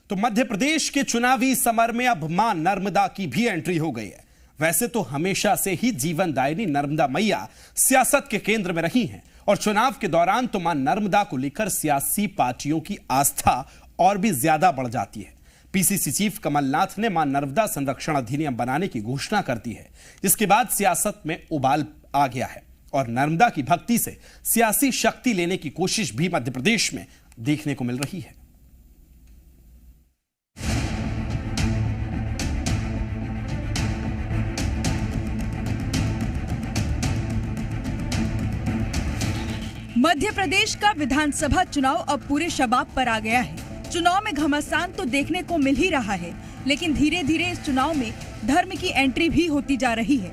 तो मध्य प्रदेश के चुनावी समर में अब मां नर्मदा की भी एंट्री हो गई है। वैसे तो हमेशा से ही जीवनदायिनी नर्मदा मैया सियासत के केंद्र में रही हैं और चुनाव के दौरान तो मां नर्मदा को लेकर सियासी पार्टियों की आस्था और भी ज्यादा बढ़ जाती है। पीसीसी चीफ कमलनाथ ने मां नर्मदा संरक्षण अधिनियम बनाने की घोषणा कर दी है, जिसके बाद सियासत में उबाल आ गया है और नर्मदा की भक्ति से सियासी शक्ति लेने की कोशिश भी मध्य प्रदेश में देखने को मिल रही है। मध्य प्रदेश का विधानसभा चुनाव अब पूरे शबाब पर आ गया है। चुनाव में घमासान तो देखने को मिल ही रहा है, लेकिन धीरे धीरे इस चुनाव में धर्म की एंट्री भी होती जा रही है।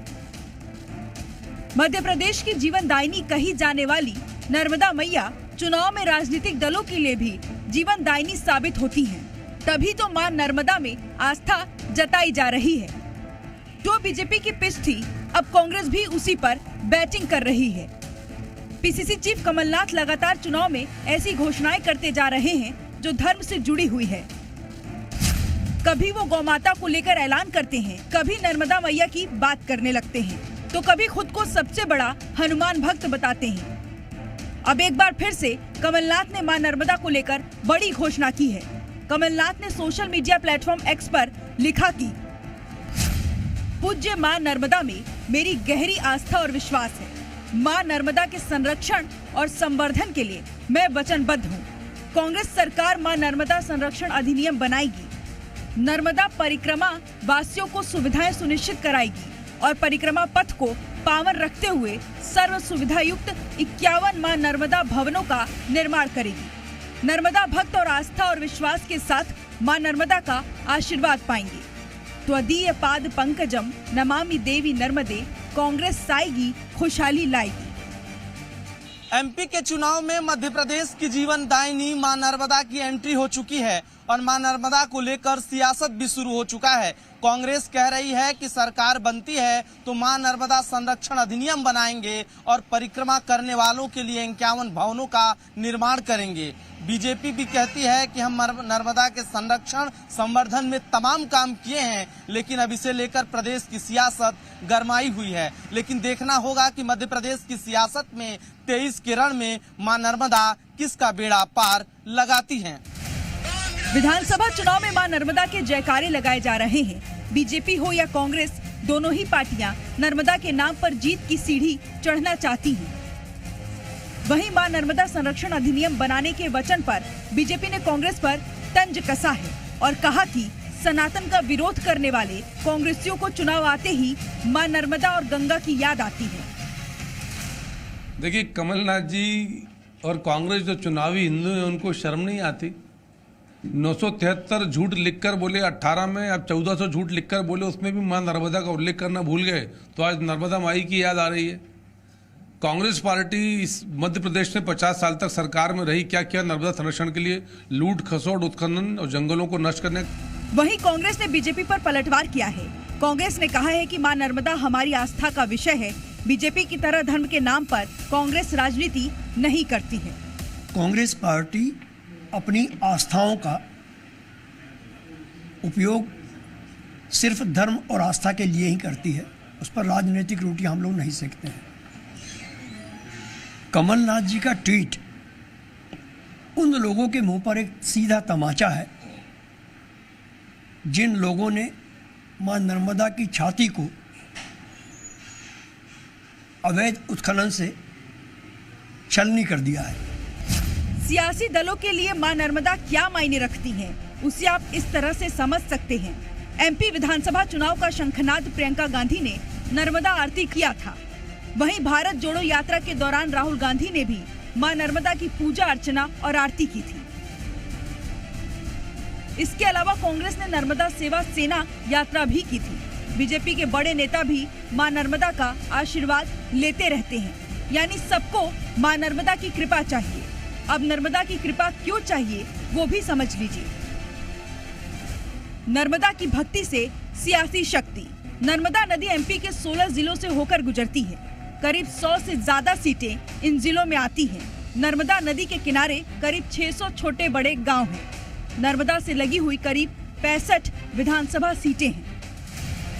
मध्य प्रदेश की जीवनदायिनी कही जाने वाली नर्मदा मैया चुनाव में राजनीतिक दलों के लिए भी जीवनदायिनी साबित होती हैं। तभी तो मां नर्मदा में आस्था जताई जा रही है। जो बीजेपी की पिच थी, अब कांग्रेस भी उसी पर बैटिंग कर रही है। पीसीसी चीफ कमलनाथ लगातार चुनाव में ऐसी घोषणाएं करते जा रहे हैं जो धर्म से जुड़ी हुई है। कभी वो गौमाता को लेकर ऐलान करते हैं, कभी नर्मदा मैया की बात करने लगते हैं, तो कभी खुद को सबसे बड़ा हनुमान भक्त बताते हैं। अब एक बार फिर से कमलनाथ ने मां नर्मदा को लेकर बड़ी घोषणा की है। कमलनाथ ने सोशल मीडिया प्लेटफॉर्म एक्स पर लिखा कि पूज्य मां नर्मदा में मेरी गहरी आस्था और विश्वास है। मां नर्मदा के संरक्षण और संवर्धन के लिए मैं वचनबद्ध हूँ। कांग्रेस सरकार मां नर्मदा संरक्षण अधिनियम बनाएगी। नर्मदा परिक्रमा वासियों को सुविधाएं सुनिश्चित कराएगी और परिक्रमा पथ को पावन रखते हुए सर्व सुविधा युक्त 51 मां नर्मदा भवनों का निर्माण करेगी। नर्मदा भक्त और आस्था और विश्वास के साथ मां नर्मदा का आशीर्वाद पाएंगे। त्वदीय पाद पंकजम नमामि देवी नर्मदे, कांग्रेस आएगी खुशहाली लाएगी। एमपी के चुनाव में मध्य प्रदेश की जीवनदायिनी मां नर्मदा की एंट्री हो चुकी है और मां नर्मदा को लेकर सियासत भी शुरू हो चुका है। कांग्रेस कह रही है कि सरकार बनती है तो मां नर्मदा संरक्षण अधिनियम बनाएंगे और परिक्रमा करने वालों के लिए 51 भवनों का निर्माण करेंगे। बीजेपी भी कहती है कि हम नर्मदा के संरक्षण संवर्धन में तमाम काम किए हैं, लेकिन अब इसे लेकर प्रदेश की सियासत गरमाई हुई है। लेकिन देखना होगा कि मध्य प्रदेश की सियासत में 23 के रण में मां नर्मदा किसका बेड़ा पार लगाती हैं। विधानसभा चुनाव में मां नर्मदा के जयकारे लगाए जा रहे हैं। बीजेपी हो या कांग्रेस, दोनों ही पार्टियां नर्मदा के नाम पर जीत की सीढ़ी चढ़ना चाहती हैं। वहीं मां नर्मदा संरक्षण अधिनियम बनाने के वचन पर बीजेपी ने कांग्रेस पर तंज कसा है और कहा कि सनातन का विरोध करने वाले कांग्रेसियों को चुनाव आते ही मां नर्मदा और गंगा की याद आती है। देखिए, कमलनाथ जी और कांग्रेस जो चुनावी हिंदू हैं उनको शर्म नहीं आती। 973 झूठ लिखकर बोले 18 में, अब 1400 झूठ लिखकर बोले, उसमें भी मां नर्मदा का उल्लेख करना भूल गए। तो आज नर्मदा माई की याद आ रही है। कांग्रेस पार्टी इस मध्य प्रदेश में 50 साल तक सरकार में रही, क्या किया नर्मदा संरक्षण के लिए? लूट खसोट, उत्खनन और जंगलों को नष्ट करने। वहीं कांग्रेस ने बीजेपी पर पलटवार किया है। कांग्रेस ने कहा है कि मां नर्मदा हमारी आस्था का विषय है। बीजेपी की तरह धर्म के नाम पर कांग्रेस राजनीति नहीं करती है। कांग्रेस पार्टी अपनी आस्थाओं का उपयोग सिर्फ धर्म और आस्था के लिए ही करती है। उस पर राजनीतिक रोटी हम लोग नहीं सेकते हैं। कमलनाथ जी का ट्वीट उन लोगों के मुंह पर एक सीधा तमाचा है जिन लोगों ने मां नर्मदा की छाती को अवैध उत्खनन से छलनी कर दिया है। सियासी दलों के लिए मां नर्मदा क्या मायने रखती हैं, उसे आप इस तरह से समझ सकते हैं। एमपी विधानसभा चुनाव का शंखनाद प्रियंका गांधी ने नर्मदा आरती किया था। वहीं भारत जोड़ो यात्रा के दौरान राहुल गांधी ने भी मां नर्मदा की पूजा अर्चना और आरती की थी। इसके अलावा कांग्रेस ने नर्मदा सेवा सेना यात्रा भी की थी। बीजेपी के बड़े नेता भी मां नर्मदा का आशीर्वाद लेते रहते हैं। यानी सबको मां नर्मदा की कृपा चाहिए। अब नर्मदा की कृपा क्यों चाहिए वो भी समझ लीजिए। नर्मदा की भक्ति से सियासी शक्ति। नर्मदा नदी एमपी के 16 जिलों से होकर गुजरती है। करीब 100 से ज्यादा सीटें इन जिलों में आती हैं। नर्मदा नदी के किनारे करीब 600 छोटे बड़े गांव हैं। नर्मदा से लगी हुई करीब 65 विधानसभा सीटें हैं।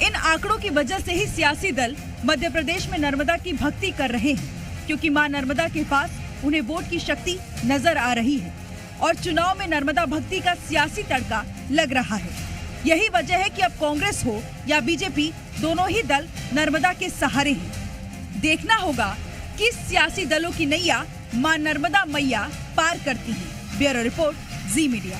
इन आंकड़ों की वजह से ही सियासी दल मध्य प्रदेश में नर्मदा की भक्ति कर रहे हैं, क्योंकि मां नर्मदा के पास उन्हें वोट की शक्ति नजर आ रही है और चुनाव में नर्मदा भक्ति का सियासी तड़का लग रहा है। यही वजह है कि अब कांग्रेस हो या बीजेपी, दोनों ही दल नर्मदा के सहारे हैं। देखना होगा किस सियासी दलों की नैया मां नर्मदा मैया पार करती है। ब्यूरो रिपोर्ट, जी मीडिया।